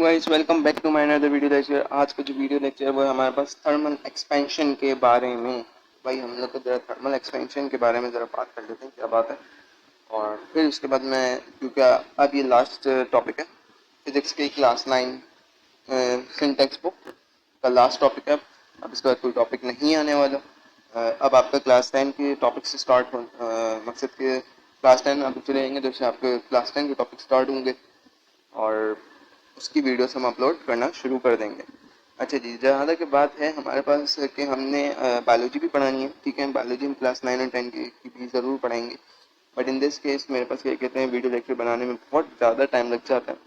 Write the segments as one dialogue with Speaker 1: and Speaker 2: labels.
Speaker 1: Guys, welcome back to my another video lecture. आज का जो वीडियो लेक्चर है वो है हमारे पास थर्मल एक्सपेंशन के बारे में। भाई हम लोग को जरा थर्मल एक्सपेंशन के बारे में ज़रा बात कर लेते हैं, क्या बात है। और फिर उसके बाद मैं, क्योंकि अब ये लास्ट टॉपिक है फिजिक्स की क्लास 9 सिंटेक्स बुक का लास्ट टॉपिक है। अब इसके बाद कोई टॉपिक नहीं आने वाला। अब आपका क्लास 10 के टॉपिक से स्टार्ट हो, मकसद के क्लास 10 आप चले जाएंगे, जैसे आपके क्लास 10 के टॉपिक स्टार्ट होंगे और उसकी वीडियोस हम अपलोड करना शुरू कर देंगे। अच्छा जी, जहाँ तक बात है हमारे पास कि हमने बायोलॉजी भी पढ़ानी है, ठीक है। बायोलॉजी हम क्लास 9 और 10 की भी ज़रूर पढ़ाएंगे, बट इन दिस केस मेरे पास क्या कहते हैं वीडियो लेक्चर बनाने में बहुत ज़्यादा टाइम लग जाता है।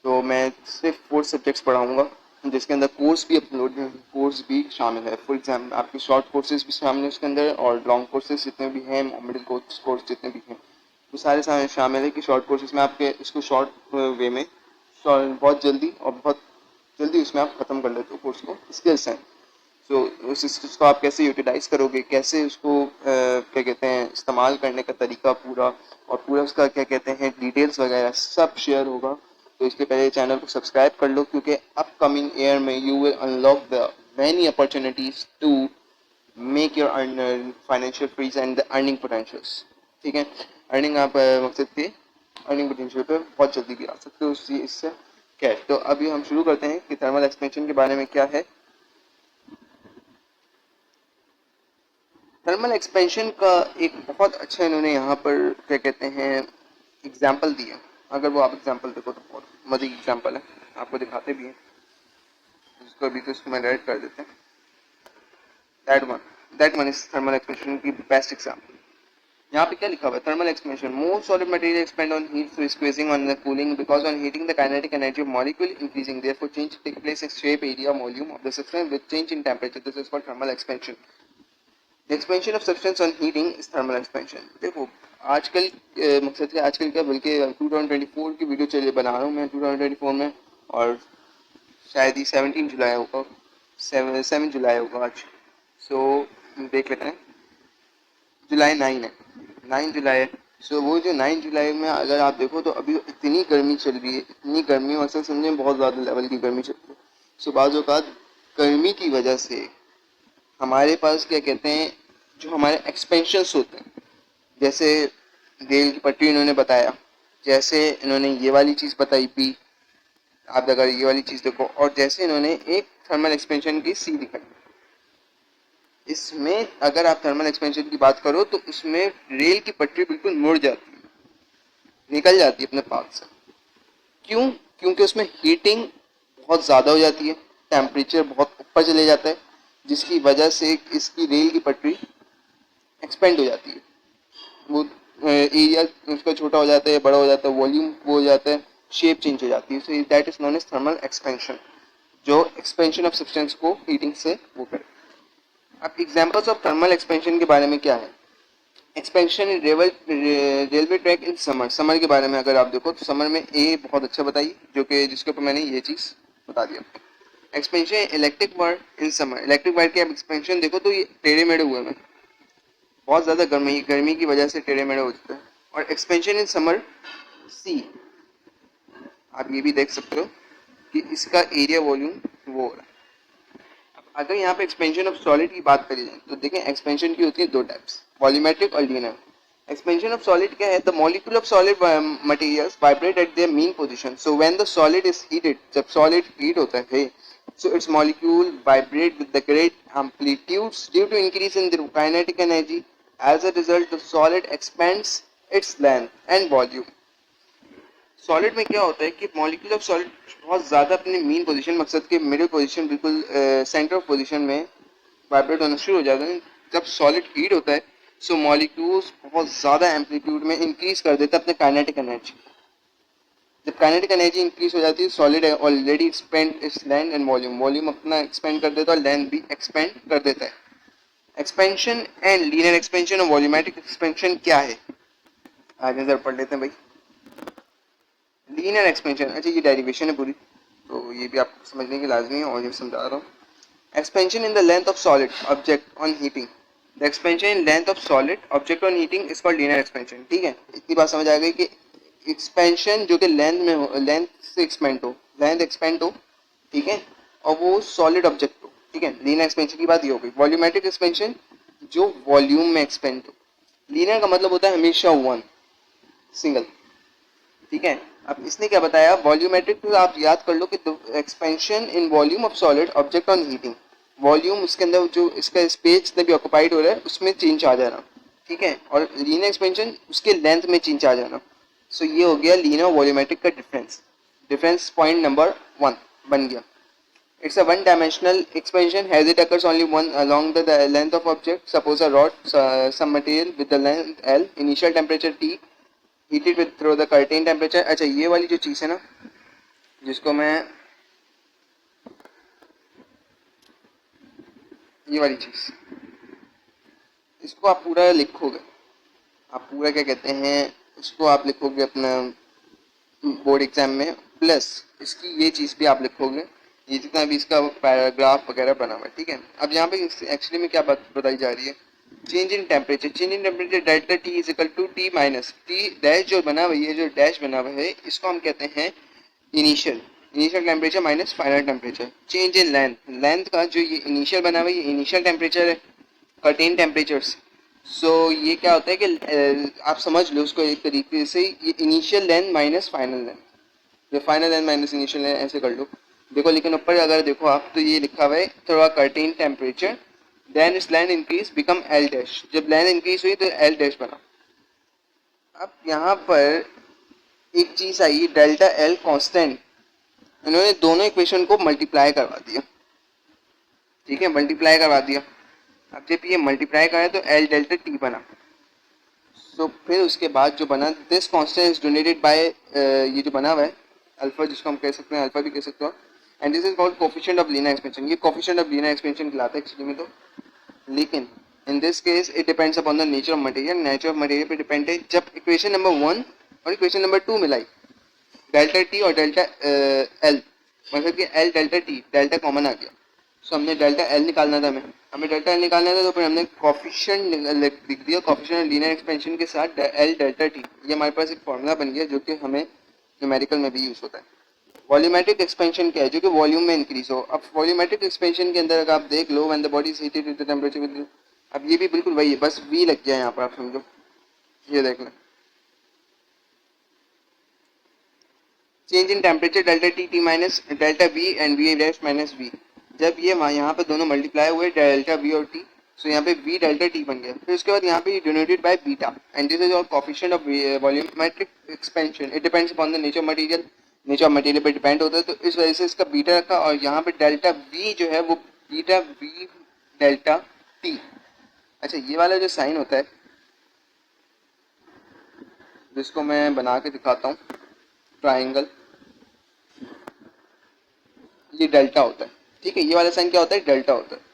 Speaker 1: तो मैं सिर्फ 4 सब्जेक्ट्स पढ़ाऊँगा, जिसके अंदर कोर्स भी अपलोड कोर्स भी शामिल है। फॉर एग्जाम्पल आपके शॉर्ट कोर्सेज भी शामिल है उसके अंदर, और लॉन्ग कोर्सेज जितने भी हैं, मिडिल कोर्स जितने भी हैं, वो सारे शामिल है। कि शॉर्ट कोर्सेज में आपके इसको शॉर्ट वे में बहुत जल्दी उसमें आप ख़त्म कर लेते हो कोर्स को। स्किल्स हैं, सो उस स्किल्स को आप कैसे यूटिलाइज करोगे, कैसे उसको क्या कहते हैं इस्तेमाल करने का तरीका पूरा, और पूरा उसका क्या कहते हैं डिटेल्स वगैरह सब शेयर होगा। तो इसके पहले चैनल को सब्सक्राइब कर लो, क्योंकि अपकमिंग ईयर में you will unlock the many opportunities to make your financial freeze and the earning potentials. ठीक है, अर्निंग आप मकसद के अर्निंग पोटेंशियल पे बहुत जल्दी भी आ सकते हो इससे कैश। तो अभी हम शुरू करते हैं कि थर्मल एक्सपेंशन के बारे में क्या है। थर्मल एक्सपेंशन का एक बहुत अच्छा इन्होंने यहाँ पर क्या कहते हैं एग्जाम्पल दिया। अगर वो आप एग्जाम्पल देखो तो बहुत मजे की एग्जाम्पल है, आपको दिखाते भी हैं। इसको अभी तो इसको मैं रेड कर देते हैं। That one is thermal expansion की बेस्ट एग्जाम्पल। यहाँ पे क्या लिखा हुआ है, thermal expansion more solid material expand on heat through squeezing on the cooling because on heating the kinetic energy of molecule increasing therefore change take place in shape area volume of the substance with change in temperature. This is called thermal expansion. The expansion of substance on heating is thermal expansion. देखो आजकल मकसद है आजकल क्या, बल्कि 2024 की video चलिए बना रहा हूँ मैं 2024 में, और शायद ही 17 जुलाई होगा, 7 जुलाई होगा आज। सो देख लेते हैं, जुलाई 9 है, 9 जुलाई है। सो वो जो 9 जुलाई में अगर आप देखो तो अभी इतनी गर्मी चल रही है, इतनी गर्मी मतलब समझे बहुत ज़्यादा लेवल की गर्मी चल रही है। सो बाज़ औक़ात गर्मी की वजह से हमारे पास क्या कहते हैं जो हमारे एक्सपेंशंस होते हैं, जैसे रेल की पटरी इन्होंने बताया, जैसे इन्होंने ये वाली चीज़ बताई भी, आप अगर ये वाली चीज़ देखो, और जैसे इन्होंने एक थर्मल एक्सपेंशन की सी दिखाई। इसमें अगर आप थर्मल एक्सपेंशन की बात करो तो इसमें रेल की पटरी बिल्कुल मुड़ जाती है, निकल जाती है अपने पाथ से। क्यों? क्योंकि उसमें हीटिंग बहुत ज़्यादा हो जाती है, टेम्परेचर बहुत ऊपर चले जाता है, जिसकी वजह से इसकी रेल की पटरी एक्सपेंड हो जाती है। वो एरिया उसका छोटा हो जाता है, बड़ा हो जाता है, वॉल्यूम वो हो जाता है, शेप चेंज हो जाती है। So that is known as thermal expansion, जो एक्सपेंशन ऑफ सब्सटेंस को हीटिंग से वो करे। अब एग्जांपल्स ऑफ थर्मल एक्सपेंशन के बारे में क्या है। Expansion in railway track in summer के बारे में अगर आप देखो तो समर में ए बहुत अच्छा बताई, जो कि जिसके ऊपर मैंने ये चीज़ बता दिया। Expansion electric wire in summer, electric wire के आप एक्सपेंशन देखो तो ये टेढ़े मेढ़े हुए हैं, बहुत ज़्यादा गर्मी की वजह से टेढ़े मेढ़े हो जाते हैं। और एक्सपेंशन इन समर सी, आप ये भी देख सकते हो कि इसका एरिया वॉल्यूम वो हो रहा है। अगर यहाँ पे एक्सपेंशन ऑफ सॉलिड की बात करी जाए तो देखें एक्सपेंशन की होती है दो टाइप्स, वॉल्यूमेट्रिक और लीनियर। एक्सपेंशन ऑफ सॉलिड क्या है, the molecule of solid materials vibrate eight there mean position. So when the solid is heated, जब सॉलिड हीट होता है, so its molecule vibrate with the great amplitudes due to increase in the kinetic energy. As a result, the solid expands its length and volume. Solid में क्या होता है कि molecule of solid बहुत ज़्यादा अपने मीन पोजीशन, मकसद के मिडिल पोजीशन, बिल्कुल सेंटर ऑफ पोजीशन में वाइब्रेट होना शुरू हो जाता है। जब सॉलिड हीट होता है सो मॉलिक्यूल्स बहुत ज़्यादा एम्पलीट्यूड में इंक्रीज कर देता है अपने काइनेटिक एनर्जी। जब काइनेटिक एनर्जी इंक्रीज हो जाती है, solid already expand its length and volume, volume अपना एक्सपेंड कर देता है और लेंथ भी एक्सपेंड कर देता है। एक्सपेंशन एंड लीनियर एक्सपेंशन और वॉल्यूमेट्रिक एक्सपेंशन क्या है, आगे जरा पढ़ लेते हैं भाई। लीनियर एक्सपेंशन, अच्छा ये डेरिवेशन है पूरी, तो ये भी आपको समझने की लाजमी है और ये समझा रहा हूँ। Expansion in the length of solid object on heating, the expansion in length of solid object on heating is called linear expansion. ठीक है, इतनी बात समझ आ गई कि एक्सपेंशन जो कि लेंथ में हो, लेंथ से एक्सपेंड हो, लेंथ एक्सपेंड हो, ठीक है, और वो सॉलिड ऑब्जेक्ट हो, ठीक है। लीनियर एक्सपेंशन की बात ये हो गई। वॉल्यूमेट्रिक एक्सपेंशन जो वॉल्यूम में एक्सपेंड हो। लीनियर का मतलब होता है हमेशा वन, सिंगल, ठीक है। अब इसने क्या बताया, वॉल्यूमेट्रिक तो आप याद कर लो कि expansion in volume of solid object on heating. Volume उसके अंदर जो इसका स्पेस जितना भी ऑक्युपाइड हो रहा है उसमें चेंज आ जाना, ठीक है, और लीनियर एक्सपेंशन उसके लेंथ में चेंज आ जाना। सो ये हो गया लीनियर और वॉल्यूमेट्रिक का डिफरेंस। डिफरेंस पॉइंट नंबर 1 बन गया। It's a one-dimensional expansion as it occurs only one along the length of object. Suppose a rod, some material with the length L, initial temperature T, heated with through the curtain temperature. अच्छा, ये वाली जो चीज़ है ना, जिसको मैं ये वाली चीज़, इसको आप पूरा लिखोगे, आप पूरा क्या कहते हैं, इसको आप लिखोगे अपना बोर्ड एग्जाम में, प्लस इसकी ये चीज़ भी आप लिखोगे, ये जितना भी इसका पैराग्राफ वगैरह बना हुआ है, ठीक है। अब यहाँ पे एक्चुअली में क्या बात बताई जा रही है, change in temperature. Change in temperature delta T is equal to T minus T dash, जो बना हुआ है, जो डैश बना हुआ है, इसको हम कहते हैं initial temperature minus final temperature. Change in length, length का जो ये इनिशियल बना हुआ है, ये इनिशियल टेम्परेचर है, कर्टेन टेम्परेचर्स। सो ये क्या होता है कि आप समझ लो उसको एक तरीके से, ये initial length minus final length, जो final length minus initial length, ऐसे कर लो। देखो लेकिन ऊपर अगर देखो आप तो ये लिखा हुआ है थोड़ा कर्टेन टेम्परेचर, देन इस length increase become L dash. जब लेंथ इंक्रीज हुई तो एल डैश बना। अब यहाँ पर एक चीज आई, डेल्टा एल कांस्टेंट, इन्होंने दोनों इक्वेशन को मल्टीप्लाई करवा दिया, ठीक है, मल्टीप्लाई करवा दिया। अब जब ये मल्टीप्लाई करें तो एल डेल्टा टी बना। तो फिर उसके बाद जो बना, this constant is donated bye, ये जो बना हुआ है अल्फा, जिसको हम कह सकते हैं अल्फा भी कह सकते हो, and this is called coefficient of linear expansion. ये कोफिशिएंट ऑफ लीनियर एक्सपेंशन कहलाता है एक्चुअली में तो, लेकिन in this case it depends upon the nature of material. Nature of material पे डिपेंड है। जब इक्वेशन नंबर 1 और इक्वेशन नंबर 2 मिलाई, डेल्टा टी और डेल्टा एल, मतलब कि L delta T, delta common आ गया। सो हमने डेल्टा एल निकालना था, हमें डेल्टा एल निकालना था, तो फिर हमने कोफिशिएंट लिख दिया, कोफिशिएंट लीनियर एक्सपेंशन के साथ एल डेल्टा टी। ये हमारे पास एक फॉर्मूला बन गया जो कि हमें न्यूमेरिकल में भी यूज होता है। वॉल्यूमेट्रिक एक्सपेंशन क्या है, जो कि वॉल्यूम में इंक्रीज हो। अब वॉल्यूमेट्रिक एक्सपेंशन के अंदर अगर आप देख लो, when the body is heated with the temperature with, अब ये भी बिल्कुल वही है, बस वी लग गया यहाँ पर, आप समझो, ये देख लें, change in temperature delta T T minus delta V and V dash minus V. जब ये यहाँ पे दोनों मल्टीप्लाई हुए डेल्टा वी और टी, सो यहाँ पे वी डेल्टा टी बन गया। फिर उसके बाद यहाँ पे denoted by beta, and this is all coefficient of volumetric expansion. It depends upon the nature of material, nature of material पे डिपेंड होता है, तो इस वजह से इसका बीटा रखा। और यहाँ पे डेल्टा वी जो है वो बीटा वी डेल्टा टी। अच्छा, ये वाला जो साइन होता है, जिसको मैं बना के दिखाता हूँ, ट्राइंगल, ये डेल्टा होता है, ठीक है। ये वाला साइन क्या होता है, डेल्टा होता है।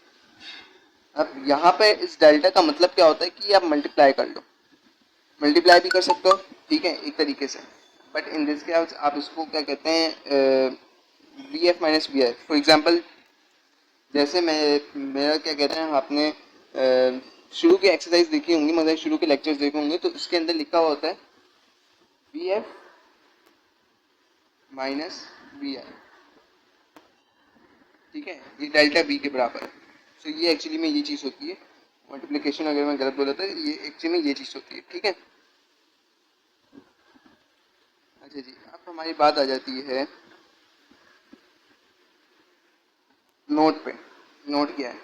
Speaker 1: अब यहाँ पे इस डेल्टा का मतलब क्या होता है कि आप मल्टीप्लाई कर लो, मल्टीप्लाई भी कर सकते हो, ठीक है, एक तरीके से। बट इन दिस केस आप इसको क्या कहते हैं, V F minus V I. For example, जैसे मेरा क्या कहते हैं, आपने शुरू की एक्सरसाइज देखी होंगी, मतलब शुरू के लेक्चर्स देखे होंगे, तो उसके अंदर लिखा हुआ होता है वी एफ माइनस वी आई, ठीक है, ये डेल्टा बी के बराबर है। सो ये एक्चुअली में ये चीज़ होती है, मल्टीप्लिकेशन अगर मैं गलत बोला था, ये एक्चुअली में ये चीज़ होती है, ठीक है। अच्छा जी, अब हमारी बात आ जाती है नोट पे। नोट क्या है,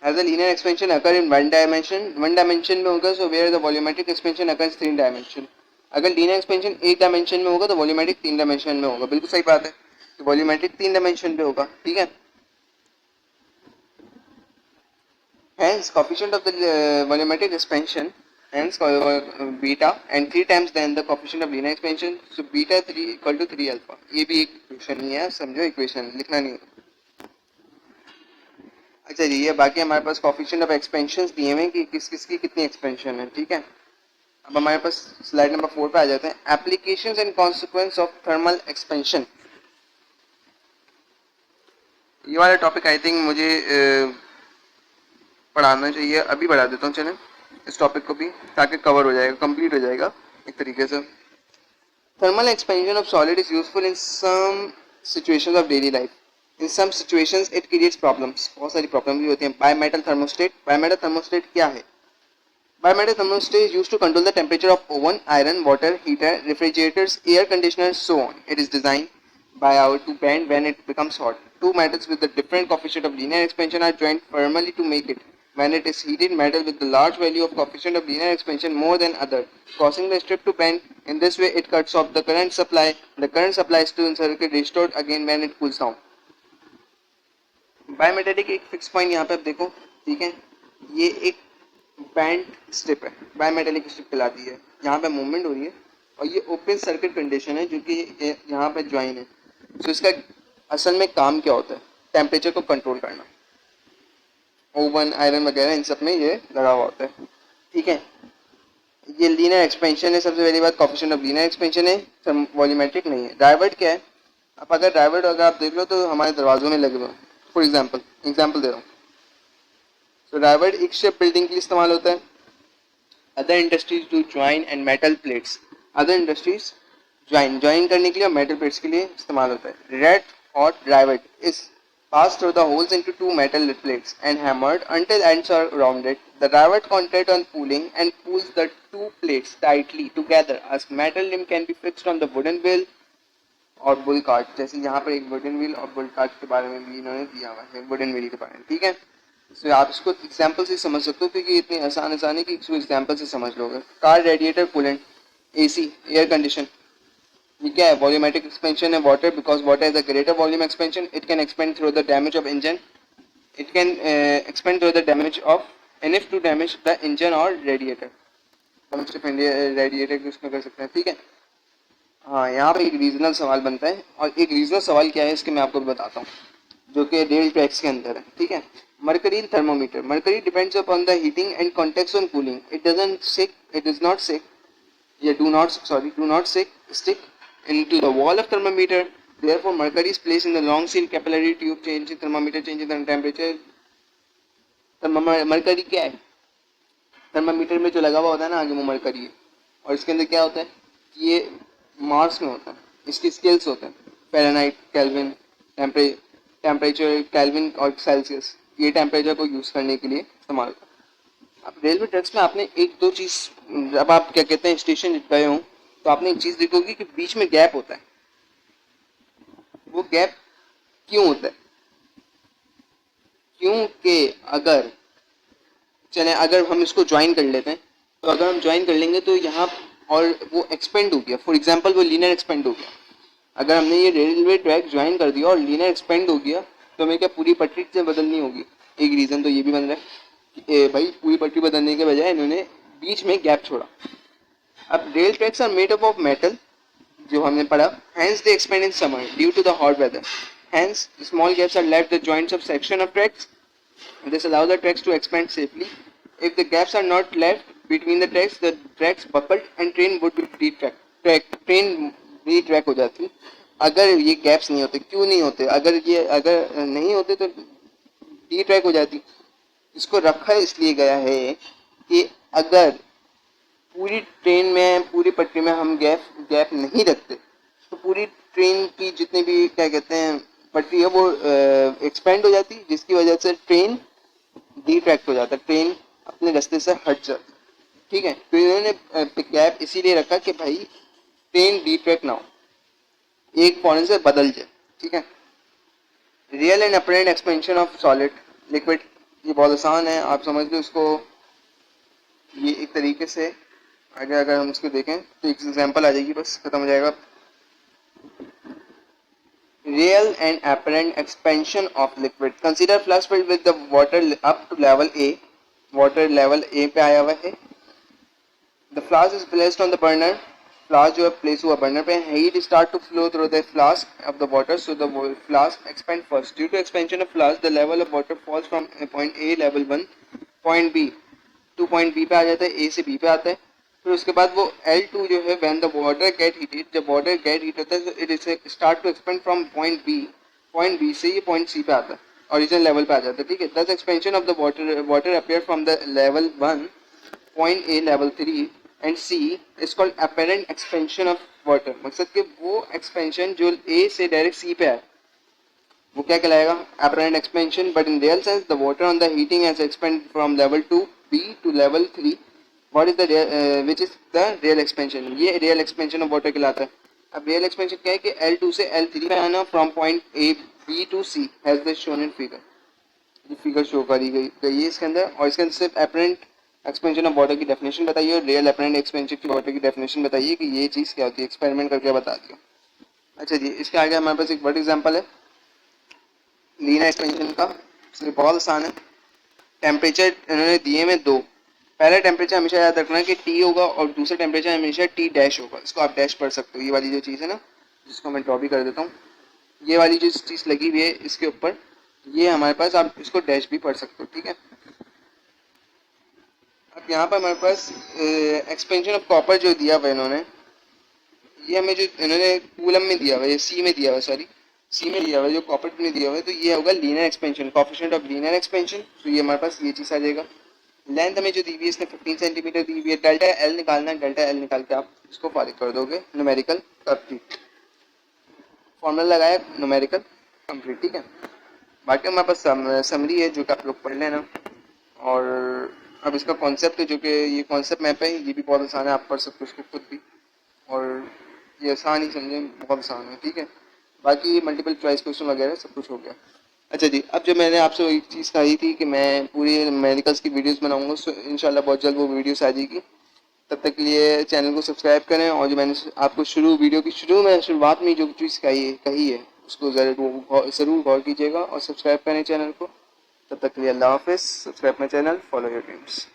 Speaker 1: as a linear expansion occur in one dimension में होगा, so where the volumetric expansion occurs 3 dimension. अगर लीनियर एक्सपेंशन एक डायमेंशन में होगा तो वॉल्यूमेट्रिक 3 डायमेंशन में होगा। बिल्कुल सही बात है, तो वॉल्यूमेट्रिक 3 डायमेंशन पे होगा, ठीक है। Hence, coefficient of the volumetric expansion, hence beta, and 3 times then the coefficient of linear expansion. So beta 3 equal to 3 alpha. ये भी एक इक्वेशन ही है, समझो, इक्वेशन लिखना नहीं होगा। अच्छा जी, ये बाकी हमारे पास coefficient of expansions दिए हुए हैं कि किस किस की कितनी एक्सपेंशन है, ठीक है। अब हमारे पास स्लाइड नंबर 4 पे आ जाते हैं, applications and consequence of thermal expansion. ये वाला टॉपिक आई थिंक मुझे पढ़ाना चाहिए, अभी बढ़ा देता हूँ, चलें इस टॉपिक को भी, ताकि कवर हो जाएगा, कंप्लीट हो जाएगा एक तरीके से। Thermal expansion of solid is useful in some situations of daily life. In some situations it creates problems. बहुत सारी प्रॉब्लम भी होती हैं. Biometal thermostat. बायोमेटल थर्मोस्टेट क्या है? Bimetal thermostat is used to control the temperature of oven, iron, water, heater, refrigerators, air conditioners, so on. It is designed by our to bend when it becomes hot. Two metals with the different coefficient of linear expansion are joined firmly to make it. When it is heated, metal with the large value of coefficient of linear expansion more than other, causing the strip to bend. In this way, it cuts off the current supply. The current supply is to circuit restored again when it cools down. Bimetallic एक fix point यहाँ पे आप देखो, ठीक है, ये एक band strip है, बायोमेटेलिक स्ट्रिप कहलाती है. यहाँ पे मूवमेंट हो रही है और ये ओपन सर्किट कंडीशन है जो कि यहाँ पे ज्वाइन है. तो इसका असल में काम क्या होता है? टेम्परेचर को कंट्रोल करना. ओवन, आयरन वगैरह इन सब में ये लगा हुआ होता है, ठीक है. ये लीनियर एक्सपेंशन है. सबसे पहली बात, कोएफिशिएंट ऑफ लीनियर एक्सपेंशन है, वॉल्यूमेट्रिक नहीं है. डाइवर्ट क्या है? अब अगर डाइवर्ट अगर आप देख लो तो हमारे दरवाजों में लगे हुए हैं. फॉर एग्जाम्पल दे रहा हूँ. तो डाइवर्ट एक शिप बिल्डिंग के लिए इस्तेमाल होता है. Other industries do join and metal plates. Other industries join करने के लिए और मेटल प्लेट्स के लिए इस्तेमाल होता है. Red hot divert is passed through the holes into two metal plates and hammered until ends are rounded. The divert concentrates on pulling and pulls the two plates tightly together. A metal limb can be fixed on the wooden wheel और bull cart. जैसे यहाँ पर एक wooden wheel और bull cart के बारे में भी इन्होंने दिया हुआ है, वुडन व्हील के बारे में, ठीक है. तो आप इसको एग्जाम्पल से समझ सकते हो क्योंकि इतनी आसान है कि इसको एग्जाम्पल से समझ लोगे. Car radiator coolant, AC, air condition, ये क्या है? वॉल्यूमेट्रिक एक्सपेंशन है. Water, because water is a greater volume expansion, it can expand through the damage of engine. It can expand through the damage of enough to damage the engine और radiator. हम सिर्फ radiator उसमें कर सकते हैं, ठीक है. हाँ, यहाँ पे एक रीजनल सवाल बनता है और एक रीजनल सवाल क्या है इसके मैं आपको बताता हूँ, जो कि रेल ट्रैक्स के अंदर है, ठीक है. Mercury thermometer. Mercury depends upon the heating and contact on cooling. It doesn't sick, it is not sick, या do not stick into the wall of thermometer. Therefore, mercury is placed in the long seal capillary tube. Changing thermometer, changing the temperature. Mercury क्या है? Thermometer में जो लगा हुआ होता है ना आगे, वो मरकरी है. और इसके अंदर क्या होता है? ये मार्स में होता है. इसकी स्केल्स होते हैं, फ़ारेनहाइट, केल्विन, टेम्परेचर, केल्विन और सेल्सियस. ये टेम्परेचर को यूज़ करने के लिए इस्तेमाल होता है. अब रेलवे ट्रैक्स में आपने एक दो चीज़, जब आप क्या कहते हैं स्टेशन गए हो तो आपने एक चीज़ देखोगी कि बीच में गैप होता है. वो गैप क्यों होता है? क्योंकि अगर हम इसको ज्वाइन कर लेते हैं, तो अगर हम ज्वाइन कर लेंगे तो यहाँ और वो एक्सपेंड हो गया. फॉर एग्जांपल वो लीनियर एक्सपेंड हो गया. अगर हमने ये रेलवे ट्रैक ज्वाइन कर दिया और लीनियर एक्सपेंड हो गया तो हमें क्या पूरी पटरी से बदलनी होगी? एक रीज़न तो ये भी बन रहा है कि भाई पूरी पटरी बदलने के बजाय इन्होंने बीच में गैप छोड़ा. अब rail tracks are made up of metal, जो हमने पढ़ा. Hence they expand in summer due to the hot weather. Hence the small gaps are left the joints of section of tracks. This allows the tracks to expand safely. If the gaps are not left between the tracks buckled and train would be train retrack हो जाती. अगर ये gaps नहीं होते, क्यों नहीं होते? अगर नहीं होते तो डिट्रैक हो जाती. इसको रखा इसलिए गया है कि अगर पूरी ट्रेन में, पूरी पटरी में हम गैप नहीं रखते तो पूरी ट्रेन की जितने भी क्या कहते हैं पटरी है वो एक्सपेंड हो जाती, जिसकी वजह से ट्रेन डिट्रैक्ट हो जाता, ट्रेन अपने रास्ते से हट जाती, ठीक है. तो इन्होंने गैप इसीलिए रखा कि भाई ट्रेन डिट्रैक्ट ना हो, एक पॉइंट से बदल जाए, ठीक है. Real and apparent expansion of solid liquid, ये बहुत आसान है, आप समझ लो इसको. ये एक तरीके से अगर हम इसको देखें तो एक एग्जांपल आ जाएगी, बस खत्म हो जाएगा. Real and apparent expansion of liquid. Consider flask filled with the water up to level A. Water level A पे आया हुआ है. The flask is placed on the burner. Flask जो है प्लेस हुआ बर्नर पे. Heat start to flow through the flask of the water, so the flask expand first. Due to expansion of flask the level of water falls from point A level 1 point B to point B पे आ जाता है, ए से B पे आता है. फिर उसके बाद वो L2 जो है when the water get heated, जब वाटर गेट हीट होता है it is start to expand from point B से ये पॉइंट सी पे आता है, ओरिजिनल लेवल पे आ जाता है, ठीक है. This expansion of the water appear from the level 1 point A level 3 and C is called apparent expansion of water. मकसद कि वो एक्सपेंशन जो ए से डायरेक्ट सी पे है वो क्या कहलाएगा, apparent expansion, but in real sense the water on the heating has expanded from level 2b to level 3. What is the which is the real expansion? ये real expansion of water कहलाता है। अब real expansion क्या है कि L2 से L3 पे आना from point A B to C has been shown in figure। ये फिगर शो करी गई है इसके अंदर, और इसके अंदर सिर्फ apparent expansion of water की definition बताइए और real apparent expansion की water की definition बताइए कि ये चीज़ क्या होती है, experiment करके बता दिया। अच्छा जी, इसके आगे हमारे पास एक बड़ा एग्जाम्पल है लीनियर एक्सपेंशन का। बहुत आसान है। टेम्परेचर इन्होंने दिए में दो, पहला टेम्परेचर हमेशा याद रखना है कि टी होगा और दूसरा टेम्परेचर हमेशा टी डैश होगा। इसको आप डैश पढ़ सकते हो, ये वाली जो चीज़ है ना, जिसको मैं ड्रॉ भी कर देता हूँ, ये वाली जो चीज़ लगी हुई है इसके ऊपर, ये हमारे पास, आप इसको डैश भी पढ़ सकते हो, ठीक है। अब यहाँ पर हमारे पास एक्सपेंशन ऑफ कॉपर जो दिया हुआ है इन्होंने, ये हमें जो इन्होंने कूलम में दिया हुआ है, सी में दिया हुआ है, सॉरी सी में दिया हुआ है, जो कॉपर में दिया हुआ है, तो ये होगा linear expansion, coefficient of linear expansion. तो ये हमारे पास ये चीज़ आ जाएगा। लेंथ हमें जो दी हुई है इसने 15 सेंटीमीटर दी हुई है। डेल्टा एल निकालना है, डेल्टा एल निकाल के आप इसको फारिग कर दोगे, न्यूमेरिकल कंप्लीट, फॉर्मूला लगाया, न्यूमेरिकल कंप्लीट, ठीक है। बाकी हमारे पास समरी है जो कि आप लोग पढ़ लेना, और अब इसका कॉन्सेप्ट जो कि ये कॉन्सेप्ट मैप है, ये भी बहुत आसान है, आप पढ़ सकते हो उसको खुद भी, और ये आसान ही समझें, बहुत आसान है, ठीक है। बाकी मल्टीपल चॉइस क्वेश्चन वगैरह सब कुछ हो गया। अच्छा जी, अब जो मैंने आपसे एक चीज़ कही थी कि मैं पूरी मेडिकल्स की वीडियोस बनाऊंगा, सो इंशाल्लाह बहुत जल्द वो वीडियोस आ जाएगी। तब तक के लिए चैनल को सब्सक्राइब करें, और जो मैंने आपको वीडियो की शुरुआत में जो चीज़ कही है उसको ज़रूर गौर कीजिएगा और सब्सक्राइब करें चैनल को। तब तक के लिए अल्लाह हाफिज़। Subscribe my channel, follow your dreams.